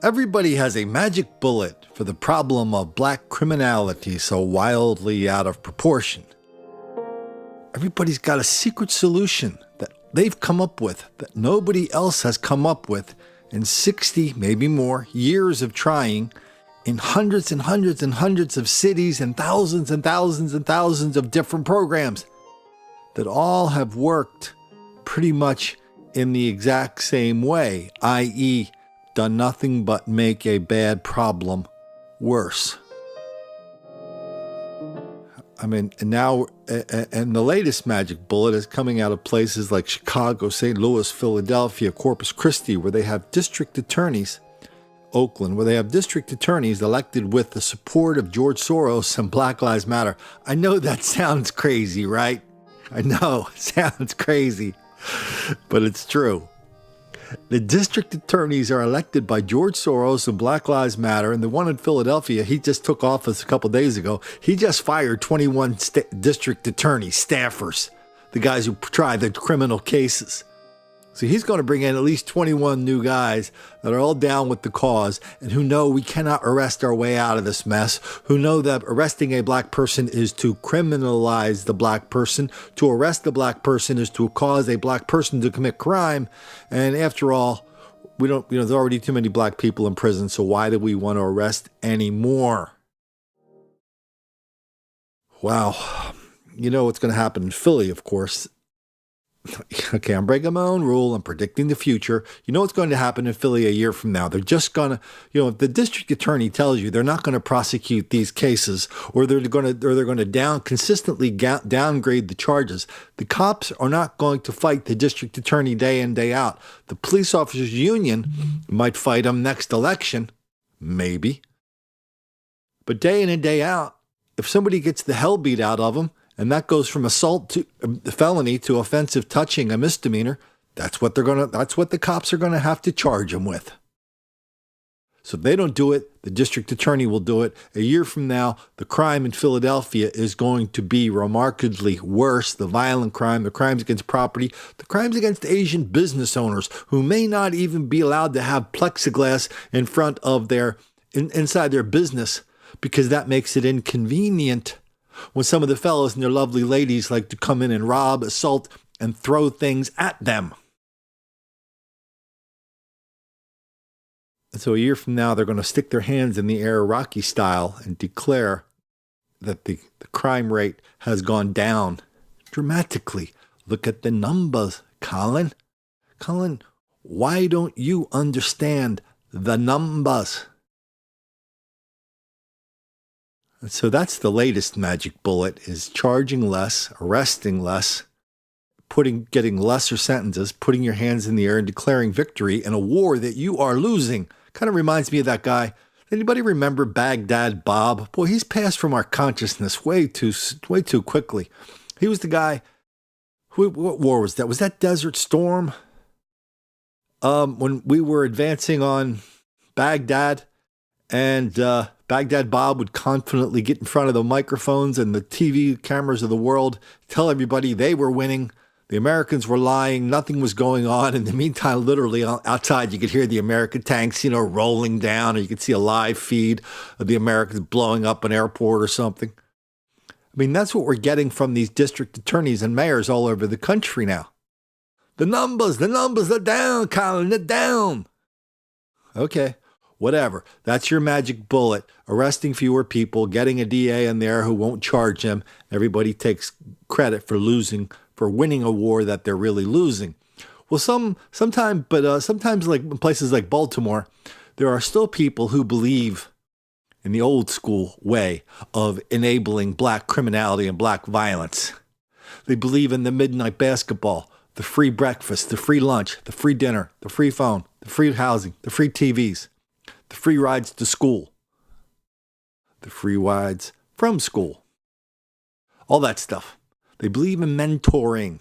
Everybody has a magic bullet for the problem of black criminality so wildly out of proportion. Everybody's got a secret solution that they've come up with that nobody else has come up with in 60, maybe more, years of trying in hundreds and hundreds and hundreds of cities and thousands and thousands and thousands of different programs that all have worked pretty much in the exact same way, i.e., done nothing but make a bad problem worse. I mean, and now, and the latest magic bullet is coming out of places like Chicago, St. Louis, Philadelphia, Corpus Christi, where they have district attorneys, Oakland, where they have district attorneys elected with the support of George Soros and Black Lives Matter. I know that sounds crazy, right? I know, it sounds crazy, but it's true. The district attorneys are elected by George Soros and Black Lives Matter, and the one in Philadelphia, he just took office a couple days ago. He just fired 21 district attorneys, staffers, the guys who try the criminal cases. So he's going to bring in at least 21 new guys that are all down with the cause and who know we cannot arrest our way out of this mess, who know that arresting a black person is to criminalize the black person. To arrest the black person is to cause a black person to commit crime. And after all, there's already too many black people in prison, so why do we want to arrest any more? Wow. You know what's going to happen in Philly, of course. Okay, I'm breaking my own rule. I'm predicting the future. You know what's going to happen in Philly a year from now? They're just going to, if the district attorney tells you they're not going to prosecute these cases, or they're going to consistently downgrade the charges, the cops are not going to fight the district attorney day in, day out. The police officers union might fight them next election, maybe. But day in and day out, if somebody gets the hell beat out of them, and that goes from assault to felony to offensive touching, a misdemeanor, that's what the cops are going to have to charge them with. So if they don't do it, the district attorney will do it. A year from now, the crime in Philadelphia is going to be remarkably worse. The violent crime, the crimes against property, the crimes against Asian business owners who may not even be allowed to have plexiglass in front of inside their business because that makes it inconvenient. When some of the fellows and their lovely ladies like to come in and rob, assault, and throw things at them. And so a year from now, they're going to stick their hands in the air Rocky style and declare that the crime rate has gone down dramatically. Look at the numbers, Colin. Colin, why don't you understand the numbers? And so that's the latest magic bullet, is charging less, arresting less, getting lesser sentences, putting your hands in the air and declaring victory in a war that you are losing. Kind of reminds me of that guy. Anybody remember Baghdad Bob? Boy, he's passed from our consciousness way too quickly. He was the guy. What war was that? Was that Desert Storm? When we were advancing on Baghdad, and Baghdad Bob would confidently get in front of the microphones and the TV cameras of the world, tell everybody they were winning. The Americans were lying. Nothing was going on. In the meantime, literally outside, you could hear the American tanks, rolling down, or you could see a live feed of the Americans blowing up an airport or something. I mean, that's what we're getting from these district attorneys and mayors all over the country now. The numbers are down, Colin, they're down. Okay. Whatever. That's your magic bullet. Arresting fewer people, getting a DA in there who won't charge them. Everybody takes credit for winning a war that they're really losing. Well, sometimes like in places like Baltimore, there are still people who believe in the old school way of enabling black criminality and black violence. They believe in the midnight basketball, the free breakfast, the free lunch, the free dinner, the free phone, the free housing, the free TVs. The free rides to school, the free rides from school, all that stuff. They believe in mentoring.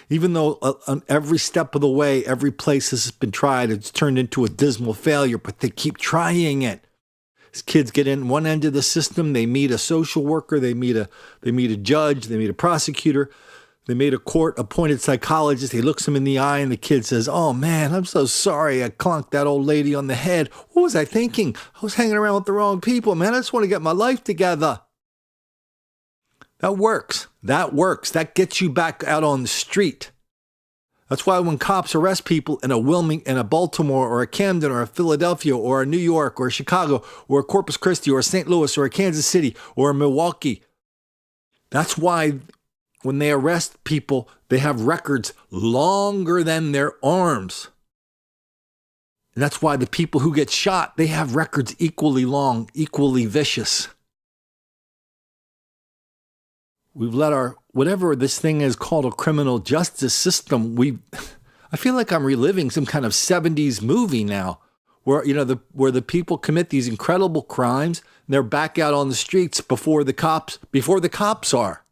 Even though on every step of the way, every place this has been tried, it's turned into a dismal failure, but they keep trying it. As kids get in one end of the system, they meet a social worker, they meet a judge, they meet a prosecutor. They made a court-appointed psychologist. He looks him in the eye, and the kid says, "Oh, man, I'm so sorry I clunked that old lady on the head. What was I thinking? I was hanging around with the wrong people, man. I just want to get my life together." That works. That works. That gets you back out on the street. That's why when cops arrest people in a Baltimore or a Camden or a Philadelphia or a New York or a Chicago or a Corpus Christi or a St. Louis or a Kansas City or a Milwaukee, that's why when they arrest people, they have records longer than their arms. And that's why the people who get shot, they have records equally long, equally vicious. We've let whatever this thing is called a criminal justice system, I feel like I'm reliving some kind of 70s movie now where, where the people commit these incredible crimes and they're back out on the streets before the cops are.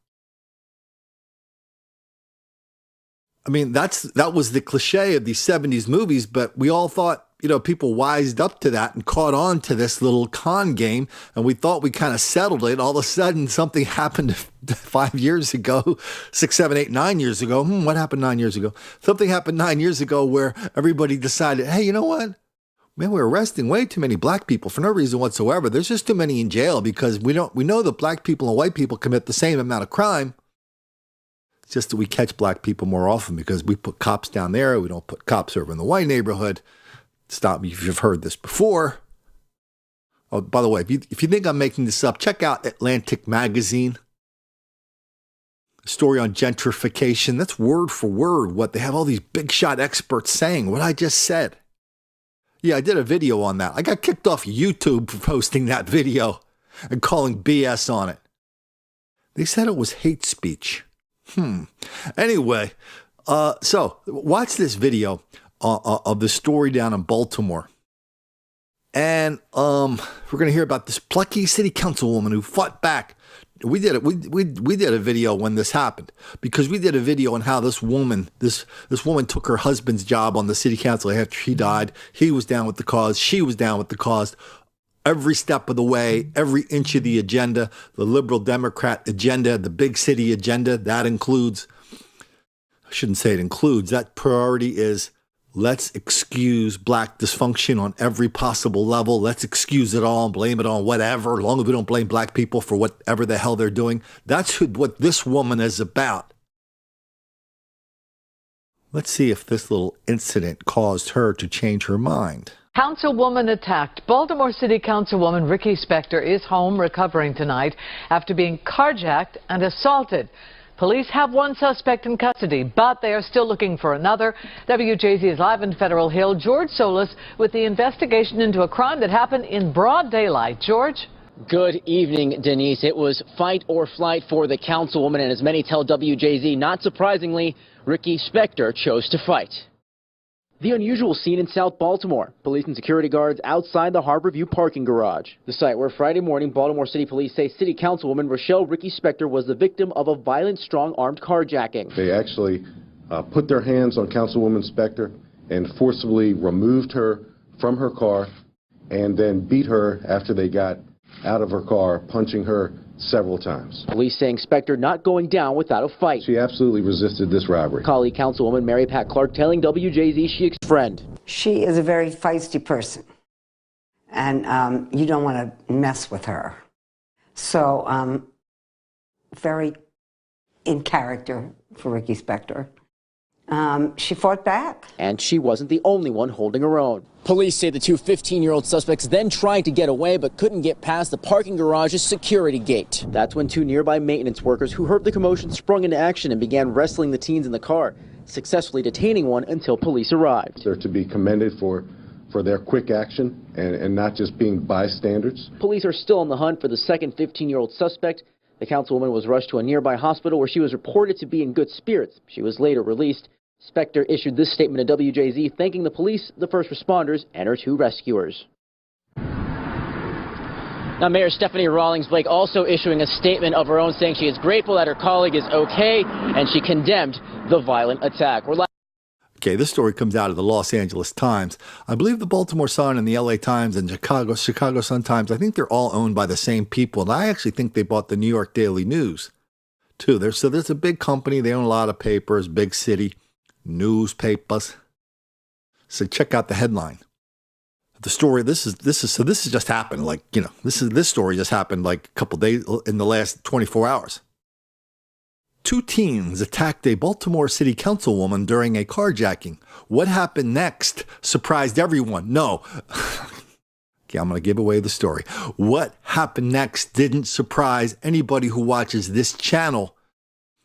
I mean, that was the cliche of these 70s movies, but we all thought, people wised up to that and caught on to this little con game, and we thought we kind of settled it. All of a sudden, something happened 5 years ago, 6, 7, 8, 9 years ago. What happened 9 years ago? Something happened 9 years ago where everybody decided, hey, you know what? Man, we're arresting way too many black people for no reason whatsoever. There's just too many in jail because we know that black people and white people commit the same amount of crime. It's just that we catch black people more often because we put cops down there. We don't put cops over in the white neighborhood. Stop me if you've heard this before. Oh, by the way, if you think I'm making this up, check out Atlantic Magazine. A story on gentrification. That's word for word what they have all these big shot experts saying, what I just said. Yeah, I did a video on that. I got kicked off YouTube for posting that video and calling BS on it. They said it was hate speech. Anyway, so watch this video of the story down in Baltimore. And we're going to hear about this plucky city councilwoman who fought back. We did it. We did a video when this happened because we did a video on how this woman took her husband's job on the city council after he died. He was down with the cause. She was down with the cause. Every step of the way, every inch of the agenda, the liberal Democrat agenda, the big city agenda, that includes, I shouldn't say it includes, that priority is let's excuse black dysfunction on every possible level. Let's excuse it all and blame it on whatever, as long as we don't blame black people for whatever the hell they're doing. That's what this woman is about. Let's see if this little incident caused her to change her mind. Councilwoman attacked. Baltimore City Councilwoman Ricky Spector is home recovering tonight after being carjacked and assaulted. Police have one suspect in custody, but they are still looking for another. WJZ is live in Federal Hill. George Solis with the investigation into a crime that happened in broad daylight. George? Good evening, Denise. It was fight or flight for the councilwoman, and as many tell WJZ, not surprisingly, Ricky Spector chose to fight. The unusual scene in South Baltimore. Police and security guards outside the Harborview parking garage. The site where Friday morning Baltimore City Police say City Councilwoman Rochelle Ricky Spector was the victim of a violent, strong-armed carjacking. They actually put their hands on Councilwoman Spector and forcibly removed her from her car and then beat her after they got out of her car, punching her several times. Police saying Spector not going down without a fight. She absolutely resisted this robbery. Colleague Councilwoman Mary Pat Clark telling WJZ she is a friend. She is a very feisty person, and you don't want to mess with her. So, very in character for Ricky Spector. She fought back. And she wasn't the only one holding her own. Police say the two 15-year-old suspects then tried to get away but couldn't get past the parking garage's security gate. That's when two nearby maintenance workers who heard the commotion sprung into action and began wrestling the teens in the car, successfully detaining one until police arrived. They're to be commended for their quick action and not just being bystanders. Police are still on the hunt for the second 15-year-old suspect. The councilwoman was rushed to a nearby hospital where she was reported to be in good spirits. She was later released. Spector issued this statement to WJZ, thanking the police, the first responders, and her two rescuers. Now, Mayor Stephanie Rawlings-Blake also issuing a statement of her own, saying she is grateful that her colleague is okay, and she condemned the violent attack. Okay, this story comes out of the Los Angeles Times. I believe the Baltimore Sun and the LA Times and Chicago Sun Times, I think they're all owned by the same people, and I actually think they bought the New York Daily News. too. There's a big company. They own a lot of papers, big city, newspapers. So check out the headline. The story, this has just happened. Like, this story just happened like a couple days in the last 24 hours. 2 teens attacked a Baltimore City Councilwoman during a carjacking. What happened next surprised everyone. No. Okay, I'm going to give away the story. What happened next didn't surprise anybody who watches this channel,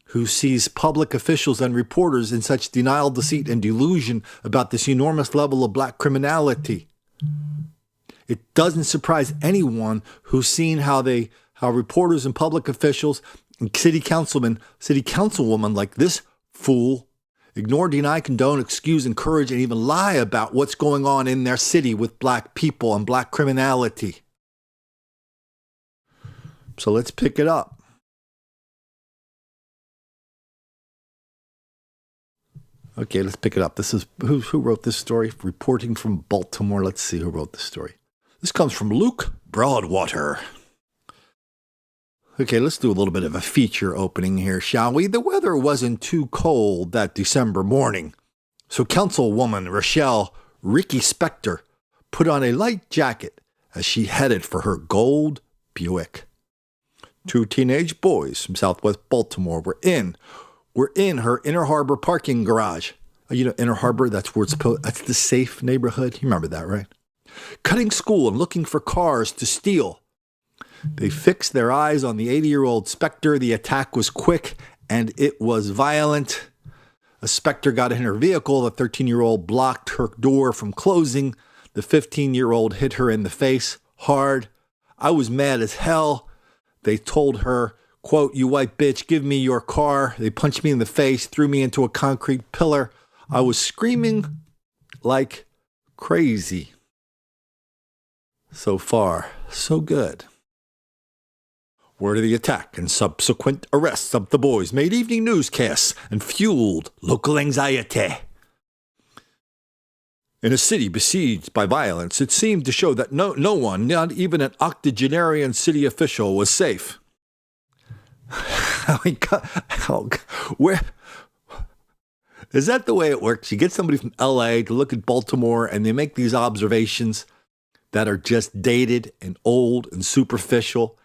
who sees public officials and reporters in such denial, deceit, and delusion about this enormous level of black criminality. It doesn't surprise anyone who's seen how reporters and public officials and city councilwomen like this fool ignore, deny, condone, excuse, encourage, and even lie about what's going on in their city with black people and black criminality. So let's pick it up. Okay, let's pick it up. This is who wrote this story? Reporting from Baltimore. Let's see who wrote this story. This comes from Luke Broadwater. Okay, let's do a little bit of a feature opening here, shall we? The weather wasn't too cold that December morning, so Councilwoman Rochelle Ricky Spector put on a light jacket as she headed for her gold Buick. 2 teenage boys from Southwest Baltimore were in her Inner Harbor parking garage. Inner Harbor, that's the safe neighborhood. You remember that, right? Cutting school and looking for cars to steal. They fixed their eyes on the 80-year-old Spector. The attack was quick and it was violent. A Spector got in her vehicle. The 13-year-old blocked her door from closing. The 15-year-old hit her in the face hard. I was mad as hell. They told her, quote, "You white bitch, give me your car." They punched me in the face, threw me into a concrete pillar. I was screaming like crazy. So far, so good. Word of the attack and subsequent arrests of the boys made evening newscasts and fueled local anxiety. In a city besieged by violence, it seemed to show that no one, not even an octogenarian city official, was safe. Where is that the way it works? You get somebody from LA to look at Baltimore and they make these observations that are just dated and old and superficial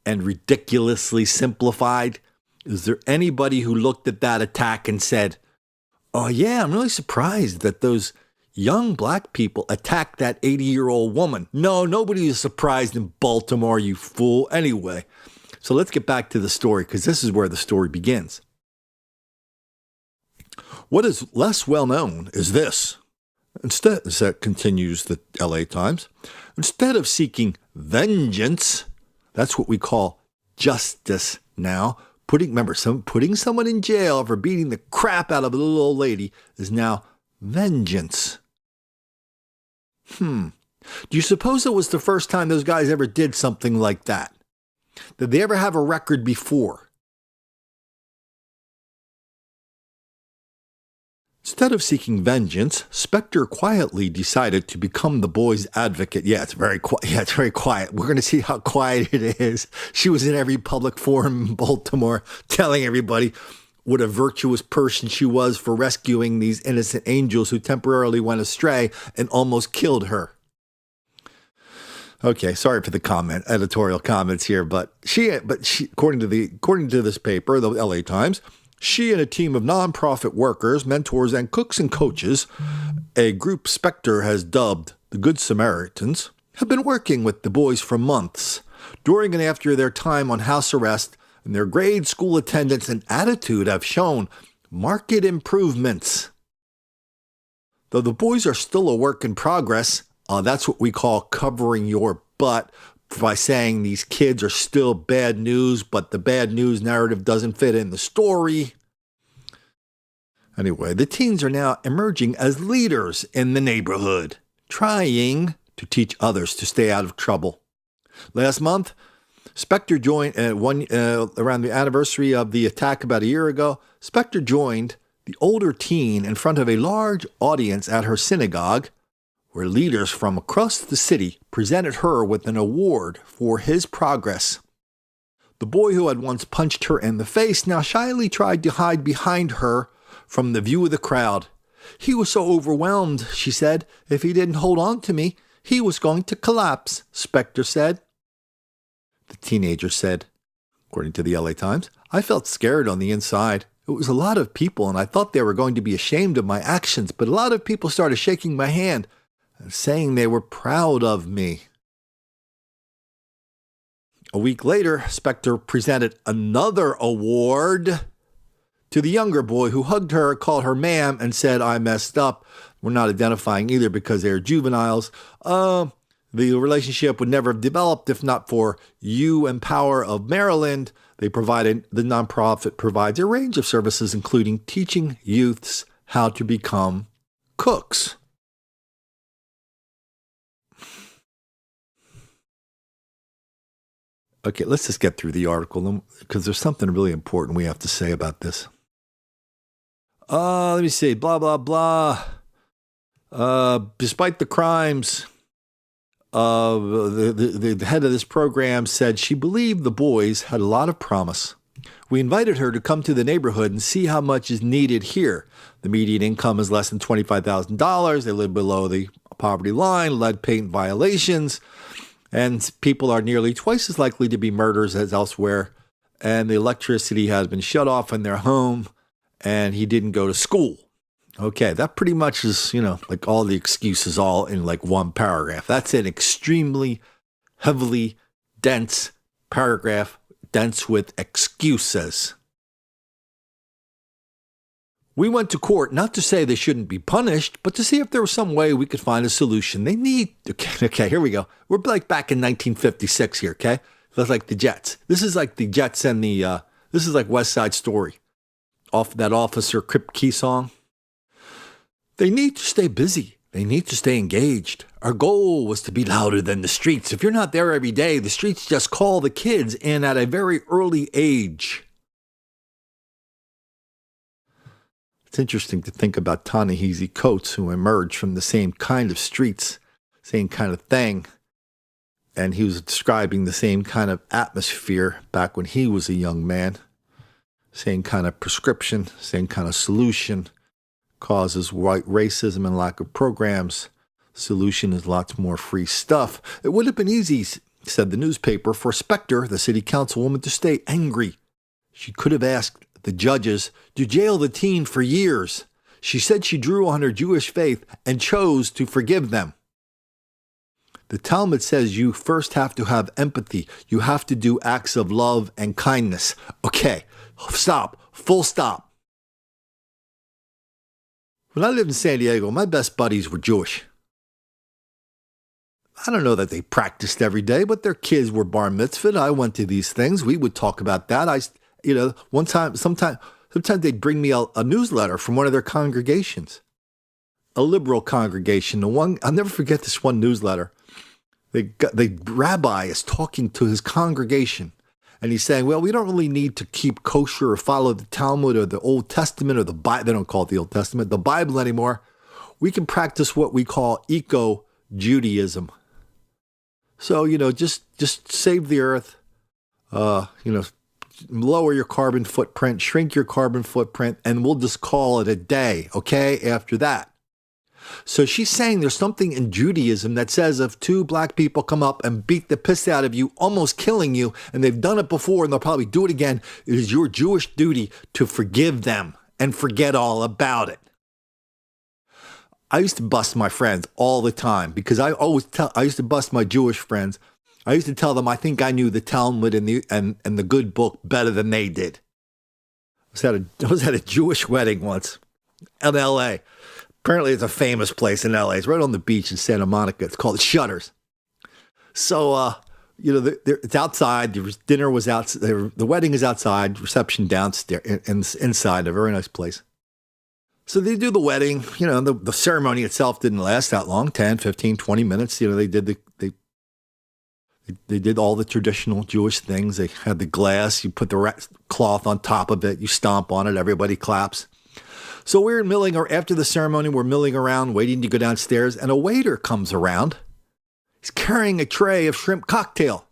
and ridiculously simplified. Is there anybody who looked at that attack and said, "Oh yeah, I'm really surprised that those young black people attacked that 80-year-old woman"? No, nobody is surprised in Baltimore, you fool. Anyway, so let's get back to the story, because this is where the story begins. What is less well known is this. Instead, continues the LA Times, instead of seeking vengeance, that's what we call justice now. Putting someone in jail for beating the crap out of a little old lady is now vengeance. Do you suppose it was the first time those guys ever did something like that? Did they ever have a record before? Instead of seeking vengeance, Spector quietly decided to become the boys' advocate. Yeah, it's very quiet. It's very quiet. We're going to see how quiet it is. She was in every public forum in Baltimore telling everybody what a virtuous person she was for rescuing these innocent angels who temporarily went astray and almost killed her. Okay, sorry for the editorial comments here, but she, according to this paper, the LA Times, she and a team of nonprofit workers, mentors, and cooks and coaches, a group Spector has dubbed the Good Samaritans, have been working with the boys for months. During and after their time on house arrest, and their grade, school attendance, and attitude have shown marked improvements. Though the boys are still a work in progress, that's what we call covering your butt, by saying these kids are still bad news, but the bad news narrative doesn't fit in the story. Anyway, the teens are now emerging as leaders in the neighborhood, trying to teach others to stay out of trouble. Last month, Spector joined, around the anniversary of the attack about a year ago, Spector joined the older teen in front of a large audience at her synagogue, where leaders from across the city presented her with an award for his progress. The boy who had once punched her in the face now shyly tried to hide behind her from the view of the crowd. He was so overwhelmed, she said, if he didn't hold on to me, he was going to collapse, Spector said. The teenager said, according to the LA Times, I felt scared on the inside. It was a lot of people, and I thought they were going to be ashamed of my actions, but a lot of people started shaking my hand and saying they were proud of me. A week later, Spector presented another award to the younger boy who hugged her, called her ma'am, and said, I messed up. We're not identifying either because they're juveniles. The relationship would never have developed if not for You Empower of Maryland. The nonprofit provides a range of services, including teaching youths how to become cooks. Okay, let's just get through the article because there's something really important we have to say about this. Let me see. Blah, blah, blah. Despite the crimes, the head of this program said she believed the boys had a lot of promise. We invited her to come to the neighborhood and see how much is needed here. The median income is less than $25,000. They live below the poverty line, lead paint violations, and people are nearly twice as likely to be murderers as elsewhere. And the electricity has been shut off in their home, and he didn't go to school. Okay, that pretty much is, like all the excuses all in like one paragraph. That's an extremely heavily dense paragraph, dense with excuses. We went to court not to say they shouldn't be punished, but to see if there was some way we could find a solution. Okay, here we go. We're like back in 1956 here, okay? That's like the Jets. This is like the Jets and this is like West Side Story. Off that Officer Kripke song. They need to stay busy. They need to stay engaged. Our goal was to be louder than the streets. If you're not there every day, the streets just call the kids in at a very early age. It's interesting to think about Ta-Nehisi Coates, who emerged from the same kind of streets, same kind of thing. And he was describing the same kind of atmosphere back when he was a young man. Same kind of prescription, same kind of solution. Causes white racism and lack of programs. Solution is lots more free stuff. It would have been easy, said the newspaper, for Spector, the city councilwoman, to stay angry. She could have asked the judges to jail the teen for years. She said she drew on her Jewish faith and chose to forgive them. The Talmud says you first have to have empathy. You have to do acts of love and kindness. Okay, stop. Full stop. When I lived in San Diego, my best buddies were Jewish. I don't know that they practiced every day, but their kids were bar mitzvahed. I went to these things. We would talk about that. Sometimes they'd bring me a newsletter from one of their congregations, a liberal congregation. I'll never forget this one newsletter. The rabbi is talking to his congregation, and he's saying, well, we don't really need to keep kosher or follow the Talmud or the Old Testament or the Bible. They don't call it the Old Testament, the Bible anymore. We can practice what we call eco-Judaism. So, just save the earth, lower your carbon footprint, shrink your carbon footprint, and we'll just call it a day, okay, after that. So she's saying there's something in Judaism that says if two black people come up and beat the piss out of you, almost killing you, and they've done it before and they'll probably do it again, it is your Jewish duty to forgive them and forget all about it. I used to bust my friends all the time because I used to bust my Jewish friends. I used to tell them I think I knew the Talmud and the good book better than they did. I was at a Jewish wedding once in L.A. Apparently, it's a famous place in L.A. It's right on the beach in Santa Monica. It's called Shutters. So, it's outside. Dinner was outside. The wedding is outside. Reception downstairs, inside. A very nice place. So they do the wedding. The ceremony itself didn't last that long, 10, 15, 20 minutes. They did all the traditional Jewish things. They had the glass. You put the cloth on top of it. You stomp on it. Everybody claps. So we're milling, or after the ceremony, we're milling around, waiting to go downstairs, and a waiter comes around. He's carrying a tray of shrimp cocktail.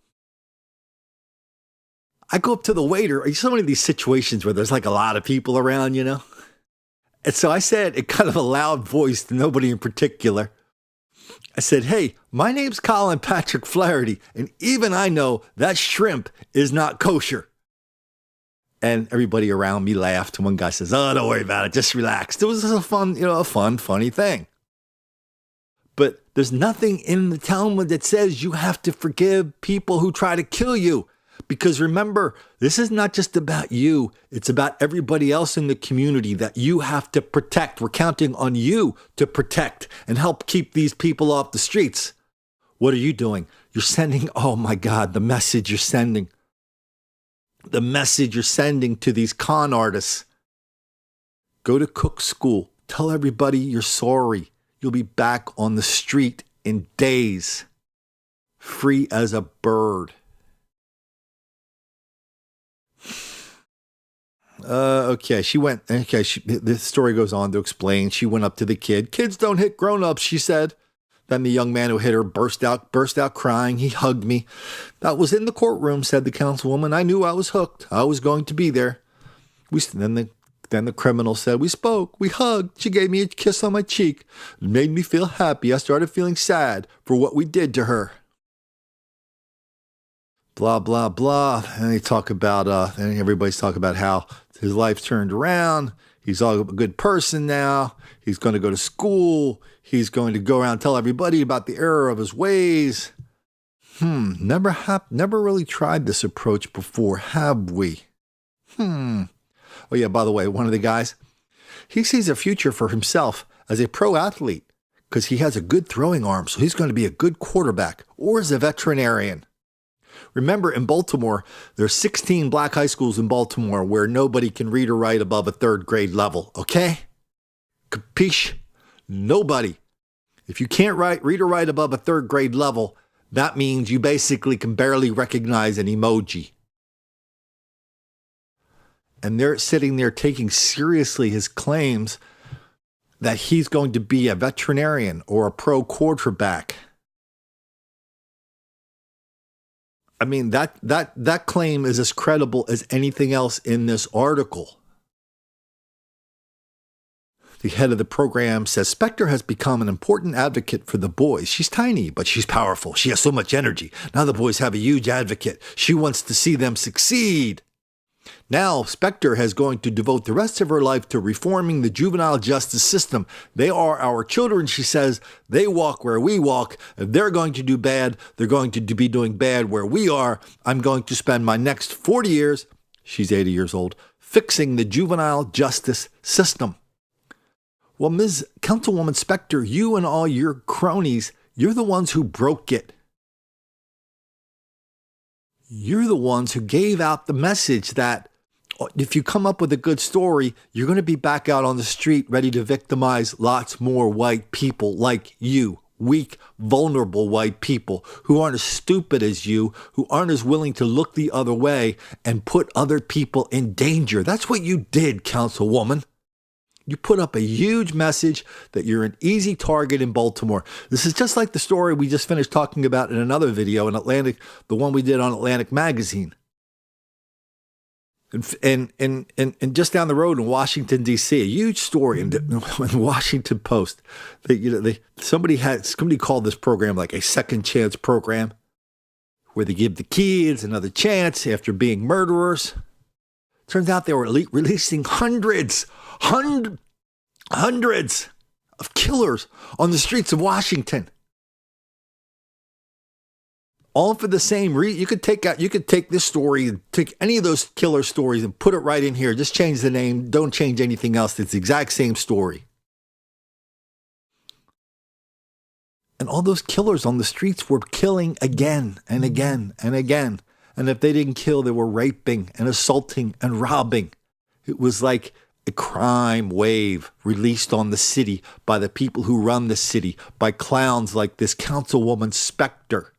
I go up to the waiter. So many of these situations where there's like a lot of people around, you know? And so I said in kind of a loud voice to nobody in particular, I said, hey, my name's Colin Patrick Flaherty, and even I know that shrimp is not kosher. And everybody around me laughed. And one guy says, oh, don't worry about it. Just relax. It was just a funny thing. But there's nothing in the Talmud that says you have to forgive people who try to kill you. Because remember, this is not just about you. It's about everybody else in the community that you have to protect. We're counting on you to protect and help keep these people off the streets. What are you doing? You're sending, oh my God, the message you're sending. The message you're sending to these con artists. Go to cook school. Tell everybody you're sorry. You'll be back on the street in days. Free as a bird. The story goes on to explain. She went up to the kid. Kids don't hit grown-ups, she said. Then the young man who hit her burst out crying. He hugged me. That was in the courtroom, said the councilwoman. I knew I was hooked. I was going to be there. Then the criminal said, we spoke, we hugged. She gave me a kiss on my cheek. It made me feel happy. I started feeling sad for what we did to her. Blah, blah, blah. And they talk about, and everybody's talking about how his life turned around. He's a good person now. He's going to go to school. He's going to go around and tell everybody about the error of his ways. Never really tried this approach before, have we? Oh yeah, by the way, one of the guys, he sees a future for himself as a pro athlete because he has a good throwing arm, so he's going to be a good quarterback, or as a veterinarian. Remember, in Baltimore, there are 16 black high schools in Baltimore where nobody can read or write above a third grade level, okay? Capiche? Nobody. If you can't read or write above a third grade level, that means you basically can barely recognize an emoji. And they're sitting there taking seriously his claims that he's going to be a veterinarian or a pro quarterback. I mean, that claim is as credible as anything else in this article. The head of the program says Spector has become an important advocate for the boys. She's tiny, but she's powerful. She has so much energy. Now the boys have a huge advocate. She wants to see them succeed. Now, Spector is going to devote the rest of her life to reforming the juvenile justice system. They are our children, she says. They walk where we walk. If they're going to do bad, they're going to be doing bad where we are. I'm going to spend my next 40 years, she's 80 years old, fixing the juvenile justice system. Well, Ms. Councilwoman Spector, you and all your cronies, you're the ones who broke it. You're the ones who gave out the message that if you come up with a good story, you're going to be back out on the street ready to victimize lots more white people like you. Weak, vulnerable white people who aren't as stupid as you, who aren't as willing to look the other way and put other people in danger. That's what you did, Councilwoman. You put up a huge message that you're an easy target in Baltimore. This is just like the story we just finished talking about in another video in Atlantic, the one we did on Atlantic Magazine. And just down the road in Washington, D.C., a huge story in the Washington Post. Somebody called this program like a second chance program, where they give the kids another chance after being murderers. Turns out they were releasing hundreds of killers on the streets of Washington. All for the same reason. You could take this story, take any of those killer stories and put it right in here. Just change the name. Don't change anything else. It's the exact same story. And all those killers on the streets were killing again and again and again. And if they didn't kill, they were raping and assaulting and robbing. It was like a crime wave released on the city by the people who run the city, by clowns like this Councilwoman Spector.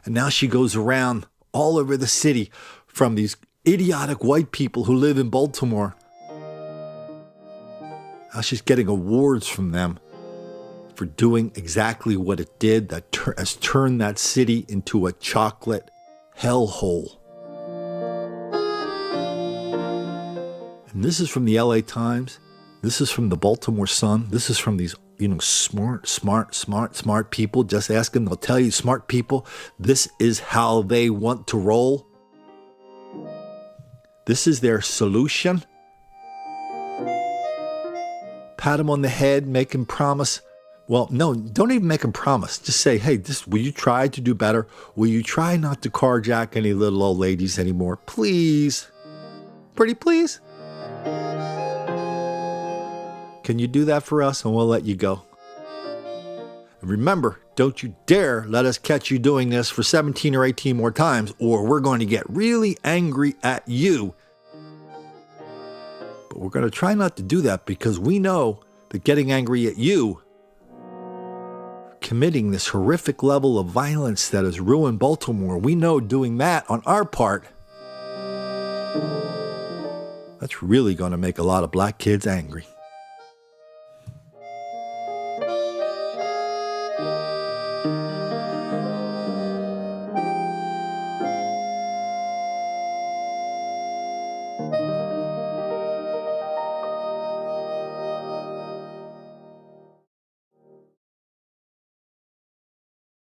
And now she goes around all over the city from these idiotic white people who live in Baltimore. Now she's getting awards from them for doing exactly what it did that has turned that city into a chocolate hellhole. And this is from the LA Times. This is from the Baltimore Sun. This is from these, smart people. Just ask them. They'll tell you, smart people, this is how they want to roll. This is their solution. Pat them on the head, make them promise. Well, no, don't even make them promise. Just say, hey, will you try to do better? Will you try not to carjack any little old ladies anymore? Please. Pretty please. Can you do that for us? And we'll let you go. And remember, don't you dare let us catch you doing this for 17 or 18 more times, or we're going to get really angry at you. But we're going to try not to do that because we know that getting angry at you, committing this horrific level of violence that has ruined Baltimore, we know doing that on our part, that's really going to make a lot of black kids angry.